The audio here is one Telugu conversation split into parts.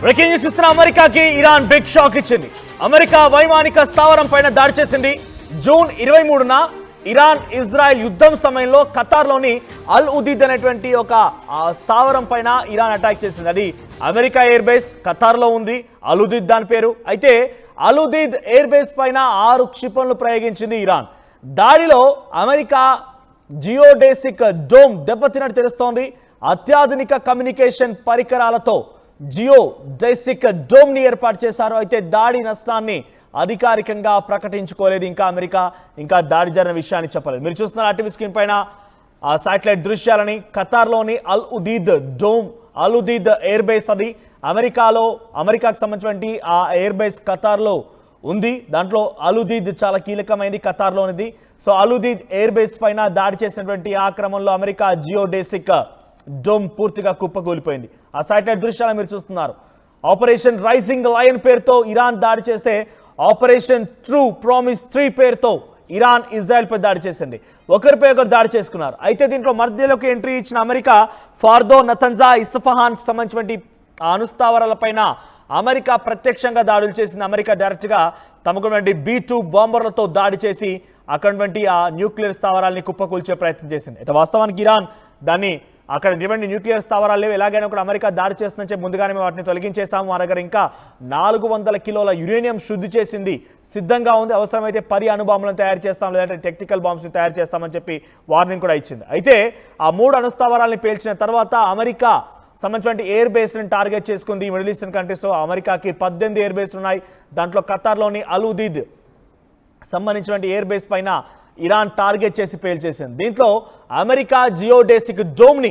బ్రేకింగ్ న్యూస్ చూస్తున్న అమెరికాకి ఇరాన్ బిగ్ షాక్ ఇచ్చింది. అమెరికా వైమానిక స్థావరం పైన దాడి చేసింది. జూన్ 23న ఇరాన్ ఇజ్రాయెల్ యుద్ధం సమయంలో ఖతార్లోని అల్ ఉదీద్ అనేటువంటి ఒక స్థావరం పైన ఇరాన్ అటాక్ చేసింది. అది అమెరికా ఎయిర్ బేస్ ఖతార్లో ఉంది. అల్ ఉదీద్ దాని పేరు. అయితే అల్ ఉదీద్ ఎయిర్ బేస్ పైన 6 క్షిపణులు ప్రయోగించింది ఇరాన్. దాడిలో అమెరికా జియోడేసిక్ డోమ్ దెబ్బతిన్నట్టు తెలుస్తోంది. అత్యాధునిక కమ్యూనికేషన్ పరికరాలతో జియోడేసిక్ డోమ్ ని ఏర్పాటు చేశారు. అయితే దాడి నష్టాన్ని అధికారికంగా ప్రకటించుకోలేదు. అమెరికా దాడి జరిగిన విషయాన్ని చెప్పలేదు. మీరు చూస్తున్న ఆర్టీవీ స్క్రీన్ పైన శాటిలైట్ దృశ్యాలని ఖతార్లోని అల్ ఉదీద్ డోమ్, అల్ ఉదీద్ ఎయిర్ బేస్. అది అమెరికాకు సంబంధించినటువంటి ఆ ఎయిర్ బేస్ ఖతార్లో ఉంది. దాంట్లో అల్ ఉదీద్ చాలా కీలకమైనది, ఖతార్లోనిది. సో అల్ ఉదీద్ ఎయిర్ బేస్ పైన దాడి చేసినటువంటి ఆ క్రమంలో అమెరికా జియోడేసిక్ డోమ్ పూర్తిగా కుప్పకూలిపోయింది. ఆ శాటిలైట్ దృశ్యాలు మీరు చూస్తున్నారు. ఆపరేషన్ రైజింగ్ లయన్ పేరుతో ఇరాన్ దాడి చేస్తే ఆపరేషన్ ట్రూ ప్రామిస్ 3 పేరుతో ఇరాన్ ఇజ్రాయెల్ పై దాడి చేసింది. ఒకరిపై ఒకరు దాడి చేసుకున్నారు. అయితే దీంట్లో మధ్యలోకి ఎంట్రీ ఇచ్చిన అమెరికా ఫార్దో, నతన్జా, ఇస్ఫహాన్ సంబంధించినటువంటి అణుస్థావరాలపైన అమెరికా ప్రత్యక్షంగా దాడులు చేసింది. అమెరికా డైరెక్ట్గా తమకున్నటువంటి B-2 బాంబర్లతో దాడి చేసి అక్కడి ఆ న్యూక్లియర్ స్థావరాలని కుప్పకూల్చే ప్రయత్నం చేసింది. అయితే వాస్తవానికి ఇరాన్ దాన్ని అక్కడ ఎటువంటి న్యూక్లియర్ స్థావరాలు లేవు, ఎలాగైనా కూడా అమెరికా దాడి చేస్తుందని చెప్పి ముందుగానే మేము వాటిని తొలగించేసాము. మా దగ్గర ఇంకా 400 కిలోల యురేనియం శుద్ధి చేసింది సిద్ధంగా ఉంది. అవసరమైతే 10 అణుబాంబులను తయారు చేస్తాం, లేదంటే టెక్నికల్ బాంబ్స్ని తయారు చేస్తామని చెప్పి వార్నింగ్ కూడా ఇచ్చింది. అయితే ఆ 3 అణుస్థావరాలను పేల్చిన తర్వాత అమెరికా సంబంధించిన ఎయిర్ బేస్ని టార్గెట్ చేసుకుంది. మిడిల్ ఈస్టర్న్ కంట్రీస్లో అమెరికాకి 18 ఎయిర్ బేస్లు ఉన్నాయి. దాంట్లో ఖతార్లోని అల్ ఉదీద్ సంబంధించిన ఎయిర్ బేస్ పైన ఇరాన్ టార్గెట్ చేసి పేల్చేసింది. దీంట్లో అమెరికా జియోడేసిక్ డోమ్ని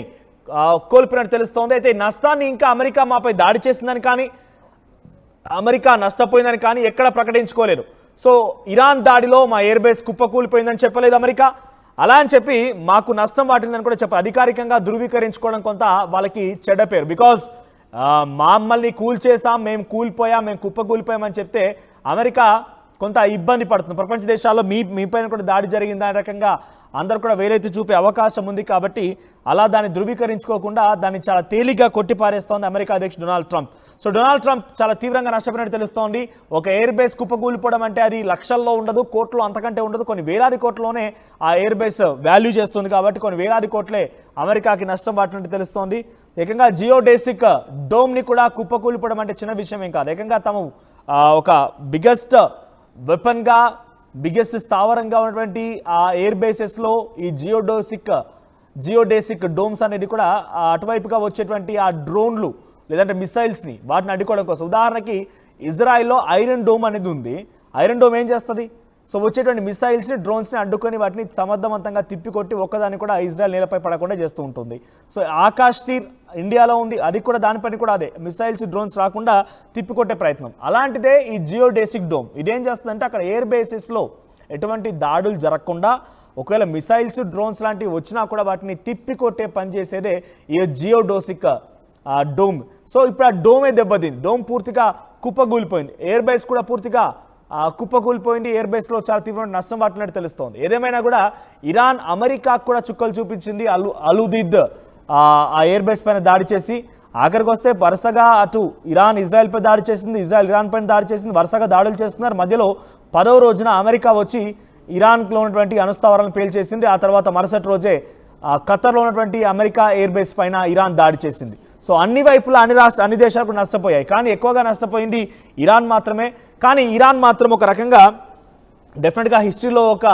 కోల్పోయినట్టు తెలుస్తోంది. అయితే నష్టాన్ని ఇంకా అమెరికా మాపై దాడి చేసిందని కానీ, అమెరికా నష్టపోయిందని కానీ ఎక్కడ ప్రకటించుకోలేదు. సో ఇరాన్ దాడిలో మా ఎయిర్ బేస్ కుప్పకూలిపోయిందని చెప్పలేదు అమెరికా. అలా అని చెప్పి మాకు నష్టం వాటిందని కూడా చెప్పారు. అధికారికంగా ధృవీకరించుకోవడం కొంత వాళ్ళకి చెడ్డ పేరు. బికాజ్ మమ్మల్ని కూల్చేసాం, మేము కూలిపోయాం, మేము కుప్పకూలిపోయామని చెప్తే అమెరికా కొంత ఇబ్బంది పడుతుంది. ప్రపంచ దేశాల్లో మీ పైన కూడా దాడి జరిగింది అనే రకంగా అందరూ కూడా వేలైతే చూపే అవకాశం ఉంది. కాబట్టి అలా దాన్ని ధృవీకరించుకోకుండా దాన్ని చాలా తేలిగ్గా కొట్టిపారేస్తోంది అమెరికా అధ్యక్షుడు Donald Trump. So Donald Trump చాలా తీవ్రంగా నష్టపోయినట్టు తెలుస్తోంది. ఒక ఎయిర్ బేస్ కుప్పకూలిపోవడం అంటే అది లక్షల్లో ఉండదు, కోట్లు అంతకంటే ఉండదు, కొన్ని వేలాది కోట్లలోనే ఆ ఎయిర్ బేస్ వాల్యూ చేస్తుంది. కాబట్టి కొన్ని వేలాది కోట్లే అమెరికాకి నష్టం వాటినట్టు తెలుస్తోంది. ఏకంగా జియోడేసిక్ డోమ్ని కూడా కుప్పకూలిపోవడం అంటే చిన్న విషయం ఏం కాదు. ఏకంగా తాము ఒక బిగ్గెస్ట్ వెపన్గా, బిగ్గెస్ట్ స్థావరంగా ఉన్నటువంటి ఆ ఎయిర్ బేసెస్లో ఈ జియోడేసిక్ డోమ్స్ అనేది కూడా అటువైపుగా వచ్చేటువంటి ఆ డ్రోన్లు లేదంటే మిసైల్స్ని వాటిని అడ్డుకోవడం కోసం. ఉదాహరణకి ఇజ్రాయిల్లో ఐరన్ డోమ్ అనేది ఉంది. ఐరన్ డోమ్ ఏం చేస్తుంది? సో వచ్చేటువంటి మిసైల్స్ని, డ్రోన్స్ని అడ్డుకొని వాటిని సమర్థవంతంగా తిప్పికొట్టి ఒక్కదాన్ని కూడా ఇజ్రాయెల్ నేలపై పడకుండా చేస్తూ ఉంటుంది. సో ఆకాష్ తీర్ ఇండియాలో ఉంది, అది కూడా దానిపైన కూడా అదే మిసైల్స్, డ్రోన్స్ రాకుండా తిప్పికొట్టే ప్రయత్నం. అలాంటిదే ఈ జియోడేసిక్ డోమ్. ఇదేం చేస్తుందంటే అక్కడ ఎయిర్ బేసెస్లో ఎటువంటి దాడులు జరగకుండా ఒకవేళ మిసైల్స్, డ్రోన్స్ లాంటివి వచ్చినా కూడా వాటిని తిప్పికొట్టే పని చేసేదే ఈ జియోడేసిక్ డోమ్. సో ఇప్పుడు ఆ డోమే దెబ్బతింది. డోమ్ పూర్తిగా కుప్పగూలిపోయింది. ఎయిర్ బేస్ కూడా పూర్తిగా కుప్పకూలిపోయింది. ఎయిర్ బేస్లో చాలా తీవ్రమైన నష్టం వాటినట్టు తెలుస్తోంది. ఏదేమైనా కూడా ఇరాన్ అమెరికాకు కూడా చుక్కలు చూపించింది. అల్ ఉదీద్ ఆ ఎయిర్ బేస్ పైన దాడి చేసి ఆఖరికి వస్తే వరుసగా అటు ఇరాన్ ఇజ్రాయెల్ పై దాడి చేసింది, ఇజ్రాయెల్ ఇరాన్ పైన దాడి చేసింది, వరుసగా దాడులు చేస్తున్నారు. మధ్యలో 10వ రోజున అమెరికా వచ్చి ఇరాన్లో ఉన్నటువంటి అణుస్థావరాలను పేల్చేసింది. ఆ తర్వాత మరుసటి రోజే ఖతర్లో ఉన్నటువంటి అమెరికా ఎయిర్ బేస్ పైన ఇరాన్ దాడి చేసింది. సో అన్ని వైపులా అన్ని దేశాలకు నష్టపోయాయి. కానీ ఎక్కువగా నష్టపోయింది ఇరాన్ మాత్రమే. కానీ ఇరాన్ మాత్రం ఒక రకంగా డెఫినెట్గా హిస్టరీలో ఒక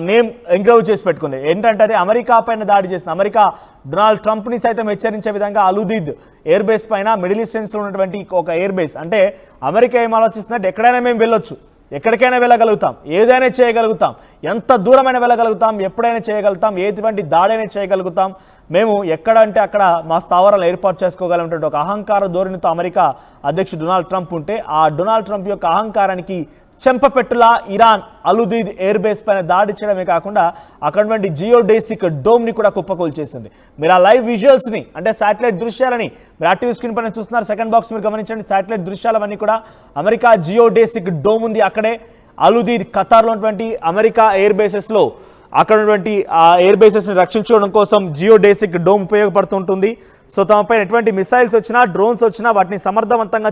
నేమ్ ఎంగ్రేవ్ చేసి పెట్టుకుంది. ఏంటంటే అది అమెరికా పైన దాడి చేసింది. అమెరికా డొనాల్డ్ ట్రంప్ని సైతం హెచ్చరించే విధంగా అల్ ఉదీద్ ఎయిర్ బేస్ పైన మిడిల్ ఈస్టర్న్స్లో ఉన్నటువంటి ఒక ఎయిర్ బేస్. అంటే అమెరికా ఏం ఆలోచిస్తుందంటే ఎక్కడైనా మేము వెళ్ళొచ్చు, ఎక్కడికైనా వెళ్ళగలుగుతాం, ఏదైనా చేయగలుగుతాం, ఎంత దూరమైనా వెళ్ళగలుగుతాం, ఎప్పుడైనా చేయగలుగుతాం, ఎటువంటి దాడైనా చేయగలుగుతాం, మేము ఎక్కడంటే అక్కడ మా స్థావరాలు ఏర్పాటు చేసుకోగలమంటే ఒక అహంకార ధోరణితో అమెరికా అధ్యక్షుడు డొనాల్డ్ ట్రంప్ ఉంటే ఆ డొనాల్డ్ ట్రంప్ యొక్క అహంకారానికి చెంపపెట్టులా ఇరాన్ అల్ ఉదీద్ ఎయిర్ బేస్ పైన దాడి చేయడమే కాకుండా అక్కడ జియోడేసిక్ డోమ్ని కూడా కుప్పకూల్చేసింది. మీరు ఆ లైవ్ విజువల్స్ని అంటే శాటిలైట్ దృశ్యాలని మీరు యాక్టివ్ స్క్రీన్ పైన చూస్తున్నారు. సెకండ్ బాక్స్ మీరు గమనించండి. శాటిలైట్ దృశ్యాలవన్నీ కూడా అమెరికా జియోడేసిక్ డోమ్ ఉంది అక్కడే. అల్ ఉదీద్ ఖతార్లో ఉన్నటువంటి అమెరికా ఎయిర్ బేసెస్లో అక్కడ ఉన్నటువంటి ఆ ఎయిర్ బేసెస్ని రక్షించుకోవడం కోసం జియోడేసిక్ డోమ్ ఉపయోగపడుతుంటుంది. సో తమపైన ఎటువంటి మిసైల్స్ వచ్చినా డ్రోన్స్ వచ్చినా వాటిని సమర్థవంతంగా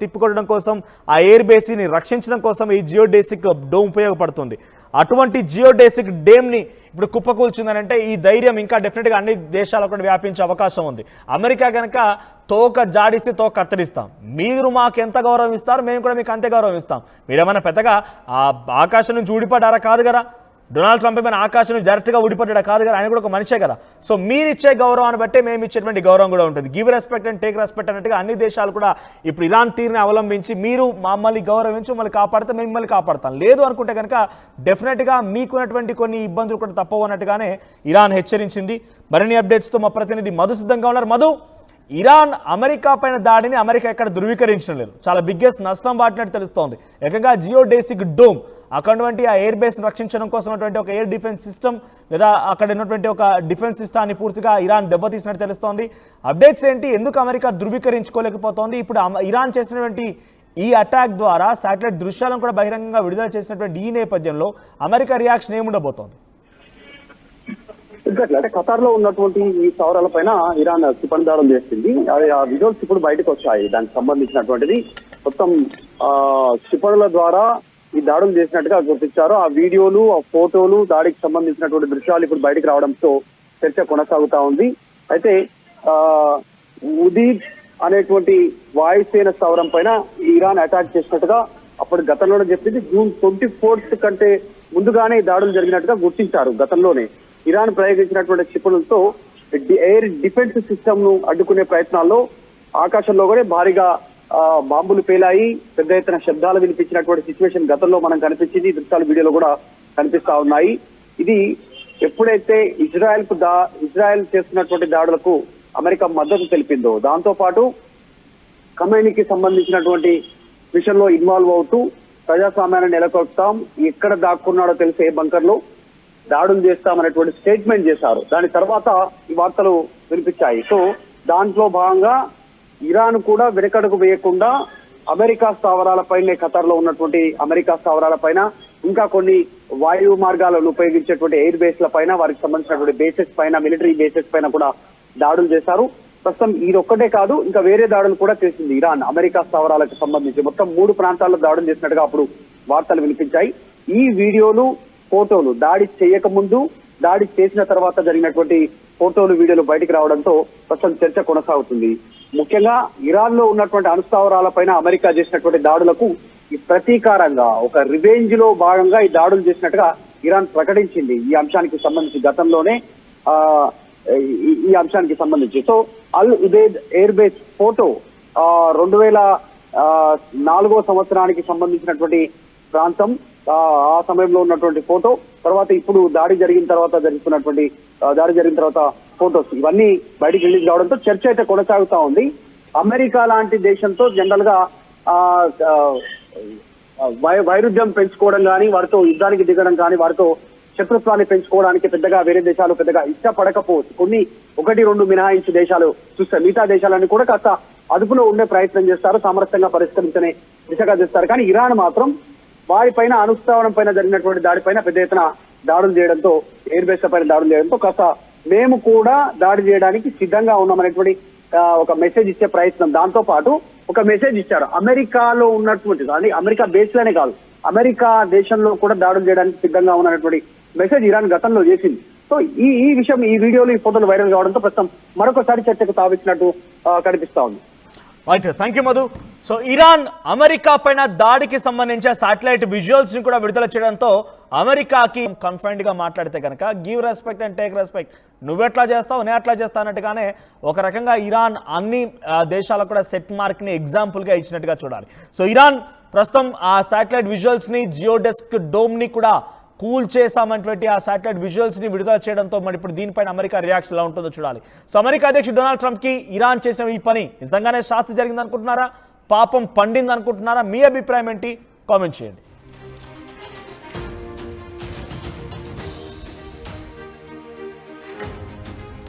తిప్పుకోవడం కోసం ఆ ఎయిర్ బేస్ని రక్షించడం కోసం ఈ జియోడేసిక్ డోమ్ ఉపయోగపడుతుంది. అటువంటి జియోడేసిక్ డేమ్ని ఇప్పుడు కుప్పకూల్చిందనంటే ఈ ధైర్యం ఇంకా డెఫినెట్గా అన్ని దేశాలకు కూడా వ్యాపించే అవకాశం ఉంది. అమెరికా కనుక తోక జాడిస్తే తోక కత్తిరిస్తాం, మీరు మాకు ఎంత గౌరవం ఇస్తారు మేము కూడా మీకు అంతే గౌరవం ఇస్తాం. మీరేమైనా పెద్దగా ఆ ఆకాశం నుంచి ఊడిపడ్డారా? కాదు కదా. డొనాల్డ్ ట్రంప్ ఏమైనా ఆకాశం నుంచి డైరెక్ట్గా ఊడిపడ్డా? కాదు కదా. ఆయన కూడా ఒక మనిషే కదా. సో మీరు ఇచ్చే గౌరవాన్ని బట్టే మేము ఇచ్చేటువంటి గౌరవం కూడా ఉంటుంది. Give respect and take respect అన్నట్టుగా అన్ని దేశాలు కూడా ఇప్పుడు ఇరాన్ తీరుని అవలంబించి మీరు మమ్మల్ని గౌరవించి మమ్మల్ని కాపాడితే మేము మిమ్మల్ని కాపాడతాం, లేదు అనుకుంటే కనుక డెఫినెట్గా మీకున్నటువంటి కొన్ని ఇబ్బందులు కూడా తప్పవు అన్నట్టుగానే ఇరాన్ హెచ్చరించింది. మరిన్ని అప్డేట్స్తో మా ప్రతినిధి మధు సిద్ధంగా ఉన్నారు. మధు, ఇరాన్ అమెరికా పైన దాడిని అమెరికా ఎక్కడ ధృవీకరించడం లేదు, చాలా బిగ్గెస్ట్ నష్టం వాటినట్టు తెలుస్తోంది. ఏకంగా జియోడేసిక్ డోమ్ అక్కడటువంటి ఆ ఎయిర్ బేస్ని రక్షించడం కోసం ఉన్నటువంటి ఒక ఎయిర్ డిఫెన్స్ సిస్టమ్ లేదా అక్కడ ఉన్నటువంటి ఒక డిఫెన్స్ సిస్టాన్ని పూర్తిగా ఇరాన్ దెబ్బతీసినట్టు తెలుస్తోంది. అప్డేట్స్ ఏంటి? ఎందుకు అమెరికా ధృవీకరించుకోలేకపోతోంది? ఇప్పుడు ఇరాన్ చేసినటువంటి ఈ అటాక్ ద్వారా శాటిలైట్ దృశ్యాలను కూడా బహిరంగంగా విడుదల చేసినటువంటి ఈ నేపథ్యంలో అమెరికా రియాక్షన్ ఏముండబోతోంది? అంటే ఖతార్ లో ఉన్నటువంటి ఈ స్థావరాల పైన ఇరాన్ క్షిపణి దాడులు చేస్తుంది. ఆ విజువల్స్ ఇప్పుడు బయటకు వచ్చాయి. దానికి సంబంధించినటువంటిది మొత్తం క్షిపణుల ద్వారా ఈ దాడులు చేసినట్టుగా గుర్తించారు. ఆ వీడియోలు, ఆ ఫోటోలు, దాడికి సంబంధించినటువంటి దృశ్యాలు ఇప్పుడు బయటకు రావడంతో చర్చ కొనసాగుతా ఉంది. అయితే ఉదీద్ అనేటువంటి వాయుసేన స్థావరం పైన ఇరాన్ అటాక్ చేసినట్టుగా అప్పుడు గతంలోనే చెప్పింది. జూన్ 24 కంటే ముందుగానే దాడులు జరిగినట్టుగా గుర్తించారు. గతంలోనే ఇరాన్ ప్రయోగించినటువంటి క్షిపణులతో ఎయిర్ డిఫెన్స్ సిస్టమ్ ను అడ్డుకునే ప్రయత్నాల్లో ఆకాశంలో కూడా భారీగా బాంబులు పేలాయి, పెద్ద ఎత్తున శబ్దాలు వినిపించినటువంటి సిచ్యువేషన్ గతంలో మనం కనిపించింది. దృశ్యాలు వీడియోలో కూడా కనిపిస్తా ఉన్నాయి. ఇది ఎప్పుడైతే ఇజ్రాయెల్ చేస్తున్నటువంటి దాడులకు అమెరికా మద్దతు తెలిపిందో దాంతో పాటు ఖమేనీకి సంబంధించినటువంటి మిషన్ లో ఇన్వాల్వ్ అవుతూ ప్రజాస్వామ్యాన్ని నెలకొల్పుతాం, ఎక్కడ దాక్కున్నాడో తెలిసే బంకర్ లో దాడులు చేస్తామనేటువంటి స్టేట్మెంట్ చేశారు. దాని తర్వాత ఈ వార్తలు వినిపించాయి. సో దాంట్లో భాగంగా ఇరాన్ కూడా వెనకడుగు వేయకుండా అమెరికా స్థావరాలపైనే, ఖతార్ లో ఉన్నటువంటి అమెరికా స్థావరాలపైన, ఇంకా కొన్ని వాయు మార్గాలను ఉపయోగించేటువంటి ఎయిర్ బేస్ల పైన, వారికి సంబంధించినటువంటి బేసెస్ పైన, మిలిటరీ బేసెస్ పైన కూడా దాడులు చేశారు. ప్రస్తుతం ఇది ఒక్కటే కాదు, ఇంకా వేరే దాడులు కూడా చేసింది ఇరాన్ అమెరికా స్థావరాలకు సంబంధించి. మొత్తం 3 ప్రాంతాల్లో దాడులు చేసినట్టుగా అప్పుడు వార్తలు వినిపించాయి. ఈ వీడియోలు, ఫోటోలు దాడి చేయక ముందు, దాడి చేసిన తర్వాత జరిగినటువంటి ఫోటోలు, వీడియోలు బయటికి రావడంతో ప్రస్తుతం చర్చ కొనసాగుతుంది. ముఖ్యంగా ఇరాన్ లో ఉన్నటువంటి అణుస్థావరాలపైన అమెరికా చేసినటువంటి దాడులకు ఈ ప్రతీకారంగా ఒక రివెంజ్ లో భాగంగా ఈ దాడులు చేసినట్టుగా ఇరాన్ ప్రకటించింది. ఈ అంశానికి సంబంధించి గతంలోనే ఈ అంశానికి సంబంధించి. సో అల్ ఉదైద్ ఎయిర్ బేస్ ఫోటో 2004 సంవత్సరానికి సంబంధించినటువంటి ప్రాంతం, ఆ సమయంలో ఉన్నటువంటి ఫోటో, తర్వాత ఇప్పుడు దాడి జరిగిన తర్వాత ఫోటోస్, ఇవన్నీ బయటికి రిలీజ్ కావడంతో చర్చ అయితే కొనసాగుతా ఉంది. అమెరికా లాంటి దేశంతో జనరల్ గా వైరుధ్యం పెంచుకోవడం కానీ, వారితో యుద్ధానికి దిగడం కానీ, వారితో శత్రుత్వాన్ని పెంచుకోవడానికి పెద్దగా వేరే దేశాలు పెద్దగా ఇష్టపడకపోవచ్చు. కొన్ని 1-2 మినహాయించి దేశాలు చూస్తే మిగతా దేశాలన్నీ కూడా కాస్త అదుపులో ఉండే ప్రయత్నం చేస్తారు, సామరస్యంగా పరిష్కరించనే దిశగా చేస్తారు. కానీ ఇరాన్ మాత్రం వారిపైన, అణుస్థావరం పైన జరిగినటువంటి దాడిపైన పెద్ద ఎత్తున దాడులు చేయడంతో, ఎయిర్ బేస్ల పైన దాడులు చేయడంతో కాస్త మేము కూడా దాడి చేయడానికి సిద్ధంగా ఉన్నామనేటువంటి ఒక మెసేజ్ ఇచ్చే ప్రయత్నం. దాంతో పాటు ఒక మెసేజ్ ఇచ్చారు అమెరికాలో ఉన్నటువంటి, అంటే అమెరికా బేస్ లోనే కాదు, అమెరికా దేశంలో కూడా దాడులు చేయడానికి సిద్ధంగా ఉన్నటువంటి మెసేజ్ ఇరాన్ గతంలో చేసింది. సో ఈ విషయం, ఈ వీడియోలు, ఈ ఫోటోలు వైరల్ కావడంతో ప్రస్తుతం మరొకసారి చర్చకు తావిచ్చినట్టు కనిపిస్తా ఉంది. Right, thank you Madhu. So Iran America పైన దాడికి సంబంధించిన శాటిలైట్ విజువల్స్ ని కూడా విడుదల చేయడంతో అమెరికాకి కన్ఫైన్డ్ గా మాట్లాడితే కనుక give respect and take respect, నువ్వెట్లా చేస్తావు నేను అట్లా చేస్తా అన్నట్టుగానే ఒక రకంగా ఇరాన్ అన్ని దేశాలకు కూడా సెట్ మార్క్ ని ఎగ్జాంపుల్ గా ఇచ్చినట్టుగా చూడాలి. సో ఇరాన్ ప్రస్తుతం ఆ శాటిలైట్ విజువల్స్ ని, జియోడెస్క్ డోమ్ ని కూడా కూల్ చేసామన్నటువంటి ఆ శాటిలైట్ విజువల్స్ ని విడుదల చేయడంతో మరి ఇప్పుడు దీనిపైన అమెరికా రియాక్షన్ ఎలా ఉంటుందో చూడాలి. సో అమెరికా అధ్యక్షుడు డొనాల్డ్ ట్రంప్ కి ఇరాన్ చేసిన ఈ పని నిజంగానే శాస్తి జరిగింది అనుకుంటున్నారా, పాపం పండింది అనుకుంటున్నారా? మీ అభిప్రాయం ఏంటి? కామెంట్ చేయండి.